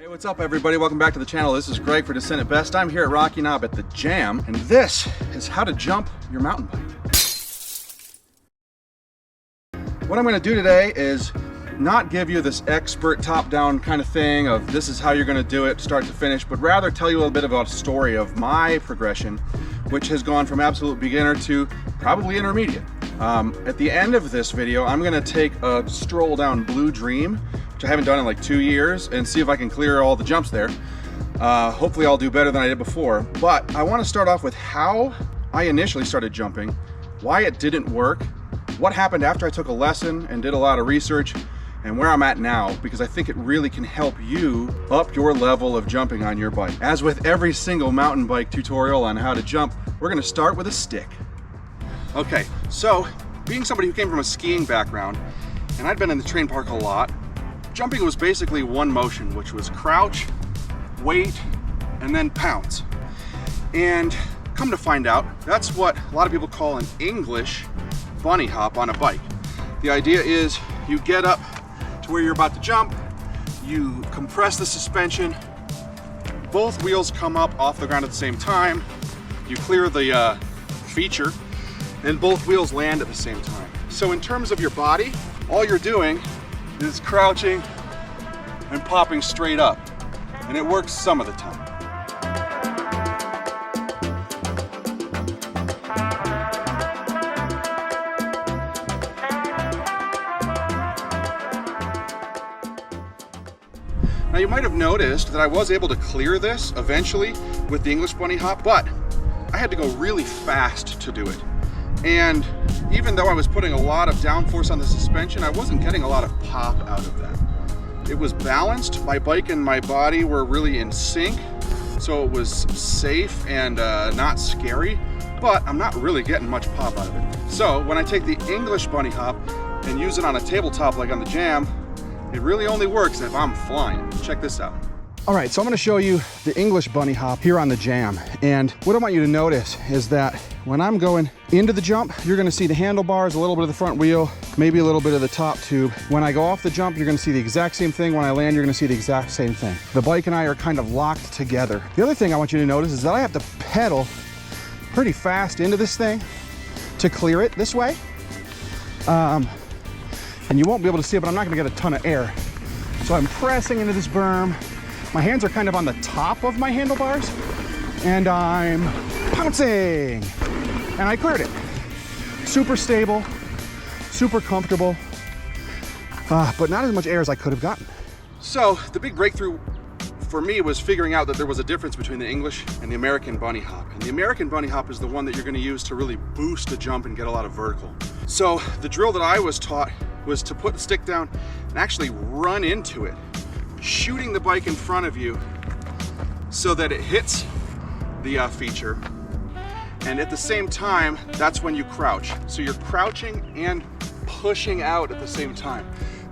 Hey, what's up everybody? Welcome back to the channel. This is Greg for Descent Best. I'm here at Rocky Knob at the Jam, and this is how to jump your mountain bike. What I'm going to do today is not give you this expert top-down kind of thing of this is how you're going to do it start to finish, but rather tell you a little bit about a story of my progression, which has gone from absolute beginner to probably intermediate. At the end of this video, I'm going to take a stroll down Blue Dream, which I haven't done in like 2 years, and see if I can clear all the jumps there. Hopefully I'll do better than I did before, but I want to start off with how I initially started jumping, why it didn't work, what happened after I took a lesson and did a lot of research, and where I'm at now, because I think it really can help you up your level of jumping on your bike. As with every single mountain bike tutorial on how to jump, we're going to start with a stick. Okay, so being somebody who came from a skiing background, and I'd been in the train park a lot, jumping was basically one motion, which was crouch, wait, and then pounce. And come to find out, that's what a lot of people call an English bunny hop on a bike. The idea is you get up to where you're about to jump, you compress the suspension, both wheels come up off the ground at the same time, you clear the feature, and both wheels land at the same time. So in terms of your body, all you're doing is crouching and popping straight up, and it works some of the time. Now you might have noticed that I was able to clear this eventually with the English bunny hop, but I had to go really fast to do it. And even though I was putting a lot of downforce on the suspension, I wasn't getting a lot of pop out of that. It was balanced. My bike and my body were really in sync, so it was safe and not scary, but I'm not really getting much pop out of it. So when I take the English bunny hop and use it on a tabletop like on the Jam, it really only works if I'm flying. Check this out. All right, so I'm gonna show you the English bunny hop here on the Jam. And what I want you to notice is that when I'm going into the jump, you're gonna see the handlebars, a little bit of the front wheel, maybe a little bit of the top tube. When I go off the jump, you're gonna see the exact same thing. When I land, you're gonna see the exact same thing. The bike and I are kind of locked together. The other thing I want you to notice is that I have to pedal pretty fast into this thing to clear it this way. And you won't be able to see it, but I'm not gonna get a ton of air. So I'm pressing into this berm. My hands are kind of on the top of my handlebars, and I'm pouncing, and I cleared it. Super stable, super comfortable, but not as much air as I could have gotten. So the big breakthrough for me was figuring out that there was a difference between the English and the American bunny hop. And the American bunny hop is the one that you're gonna use to really boost the jump and get a lot of vertical. So the drill that I was taught was to put the stick down and actually run into it, shooting the bike in front of you so that it hits the feature. And at the same time, that's when you crouch. So you're crouching and pushing out at the same time.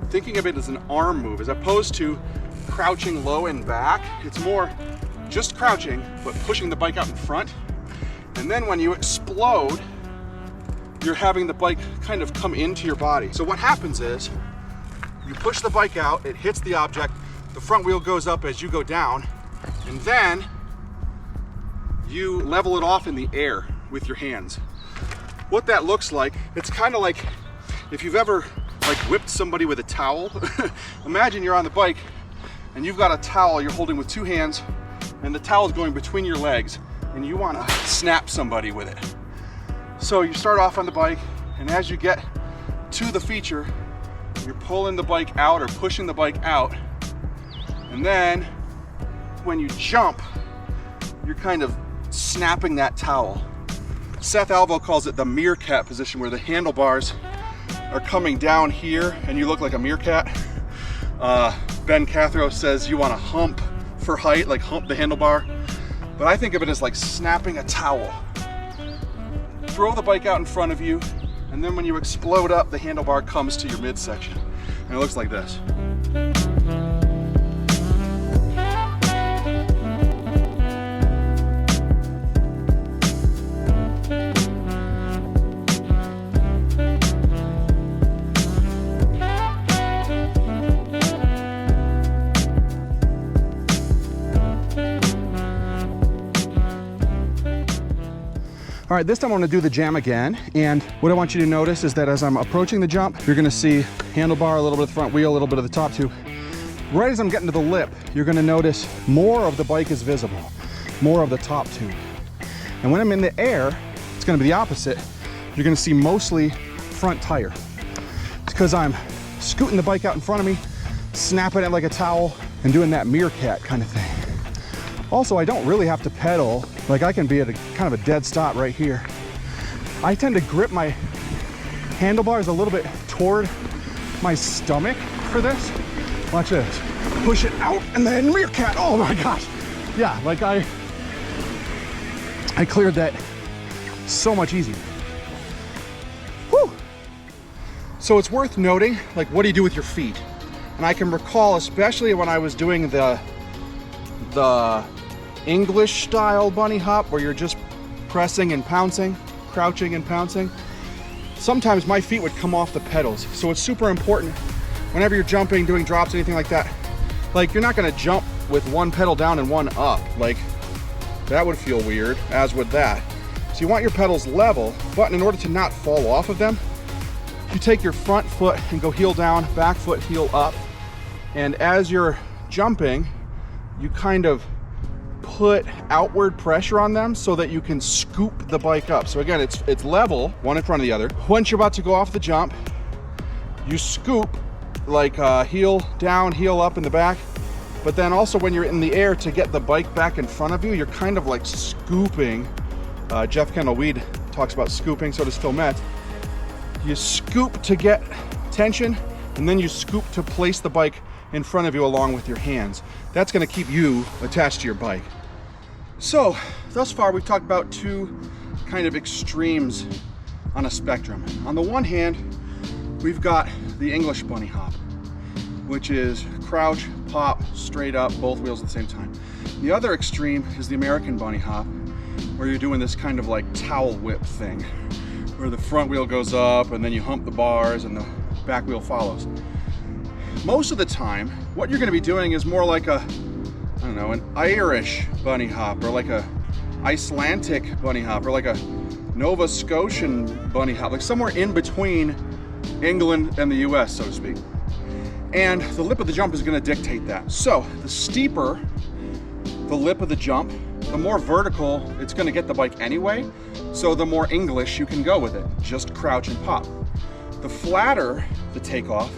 Thinking of it as an arm move, as opposed to crouching low and back. It's more just crouching, but pushing the bike out in front. And then when you explode, you're having the bike kind of come into your body. So what happens is, you push the bike out, it hits the object, the front wheel goes up as you go down, and then you level it off in the air with your hands. What that looks like, it's kind of like if you've ever like whipped somebody with a towel. Imagine you're on the bike and you've got a towel you're holding with two hands, and the towel is going between your legs, and you want to snap somebody with it. So you start off on the bike, and as you get to the feature, you're pulling the bike out or pushing the bike out. And then when you jump, you're kind of snapping that towel. Seth Alvo calls it the meerkat position, where the handlebars are coming down here and you look like a meerkat. Ben Cathro says you want to hump for height, like hump the handlebar. But I think of it as like snapping a towel. Throw the bike out in front of you, and then when you explode up, the handlebar comes to your midsection. And it looks like this. All right, this time I'm gonna do the jam again. And what I want you to notice is that as I'm approaching the jump, you're gonna see handlebar, a little bit of the front wheel, a little bit of the top tube. Right as I'm getting to the lip, you're gonna notice more of the bike is visible, more of the top tube. And when I'm in the air, it's gonna be the opposite. You're gonna see mostly front tire. It's because I'm scooting the bike out in front of me, snapping it like a towel, and doing that meerkat kind of thing. Also, I don't really have to pedal. Like, I can be at a kind of a dead stop right here. I tend to grip my handlebars a little bit toward my stomach for this. Watch this. Push it out and then meerkat. Oh my gosh. Yeah, like I cleared that so much easier. Whew. So it's worth noting, like, what do you do with your feet? And I can recall, especially when I was doing the English style bunny hop, where you're just pressing and pouncing, crouching and pouncing, sometimes my feet would come off the pedals. So it's super important whenever you're jumping, doing drops, anything like that. Like, you're not gonna jump with one pedal down and one up. Like, that would feel weird, as would that. So you want your pedals level, but in order to not fall off of them, you take your front foot and go heel down, back foot, heel up. And as you're jumping, you kind of put outward pressure on them so that you can scoop the bike up. So again, it's level, one in front of the other. Once you're about to go off the jump, you scoop, like heel down, heel up in the back. But then also when you're in the air, to get the bike back in front of you, you're kind of like scooping. Jeff Kendall-Weed talks about scooping, so does Phil Metz. You scoop to get tension, and then you scoop to place the bike in front of you along with your hands. That's gonna keep you attached to your bike. So, thus far we've talked about two kind of extremes on a spectrum. On the one hand, we've got the English bunny hop, which is crouch, pop, straight up, both wheels at the same time. The other extreme is the American bunny hop, where you're doing this kind of like towel whip thing, where the front wheel goes up and then you hump the bars and the back wheel follows. Most of the time, what you're gonna be doing is more like a, I don't know, an Irish bunny hop, or like a Icelandic bunny hop, or like a Nova Scotian bunny hop, like somewhere in between England and the US, so to speak. And the lip of the jump is gonna dictate that. So the steeper the lip of the jump, the more vertical it's gonna get the bike anyway, so the more English you can go with it, just crouch and pop. The flatter the takeoff,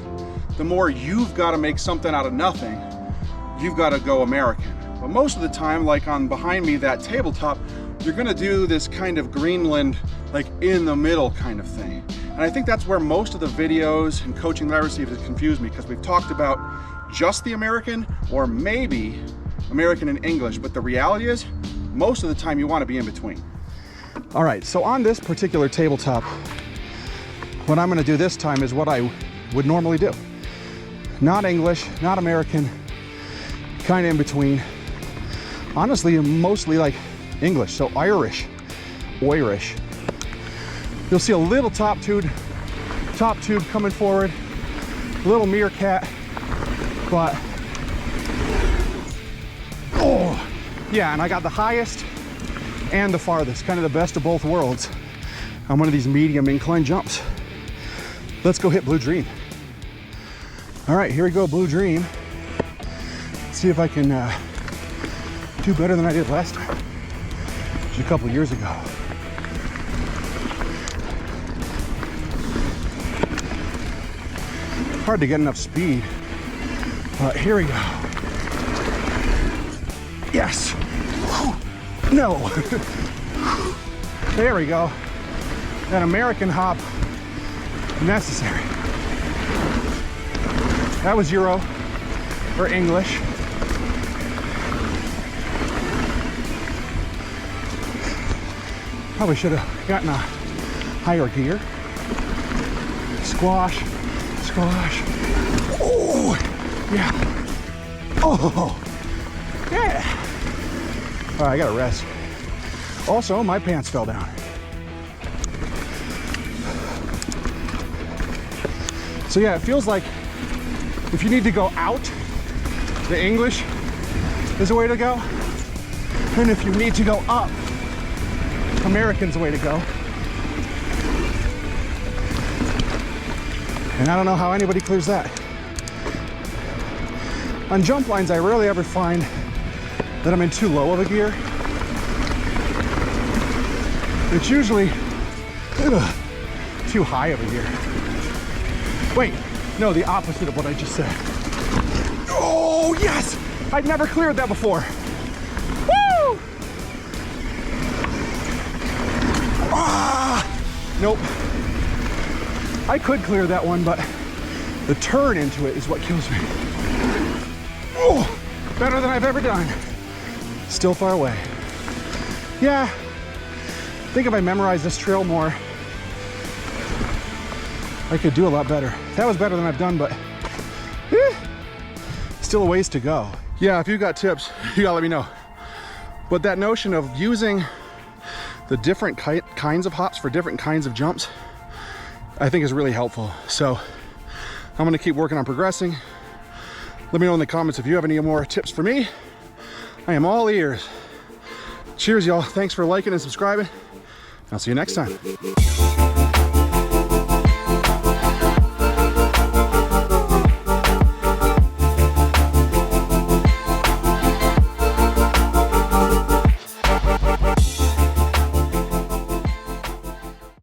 the more you've gotta make something out of nothing. You've gotta go American. But most of the time, like on behind me, that tabletop, you're gonna do this kind of Greenland, like in the middle kind of thing. And I think that's where most of the videos and coaching that I received has confused me, because we've talked about just the American, or maybe American and English, but the reality is, most of the time you wanna be in between. All right, so on this particular tabletop, what I'm gonna do this time is what I would normally do. Not English, not American, kind of in between. Honestly, mostly like English, so Irish. You'll see a little top tube coming forward, a little meerkat, but oh, yeah, and I got the highest and the farthest, kind of the best of both worlds on one of these medium incline jumps. Let's go hit Blue Dream. All right, here we go, Blue Dream. Let's see if I can do better than I did last time, just a couple years ago. Hard to get enough speed, but here we go. Yes. No. There we go. That American hop necessary. That was Euro or English. Probably should have gotten a higher gear. Squash, squash. Oh, yeah. Oh, yeah. All right, I gotta rest. Also, my pants fell down. So yeah, it feels like if you need to go out, the English is the way to go. And if you need to go up, American's way to go. And I don't know how anybody clears that. On jump lines, I rarely ever find that I'm in too low of a gear. It's usually too high of a gear. Wait, no, the opposite of what I just said. Oh, yes! I'd never cleared that before. Woo! Ah! Nope. I could clear that one, but the turn into it is what kills me. Oh, better than I've ever done. Still far away. Yeah, I think if I memorized this trail more, I could do a lot better. That was better than I've done, but still a ways to go. Yeah, if you got tips, you gotta let me know. But that notion of using the different kinds of hops for different kinds of jumps, I think is really helpful. So I'm gonna keep working on progressing. Let me know in the comments if you have any more tips for me. I am all ears. Cheers, y'all. Thanks for liking and subscribing. I'll see you next time.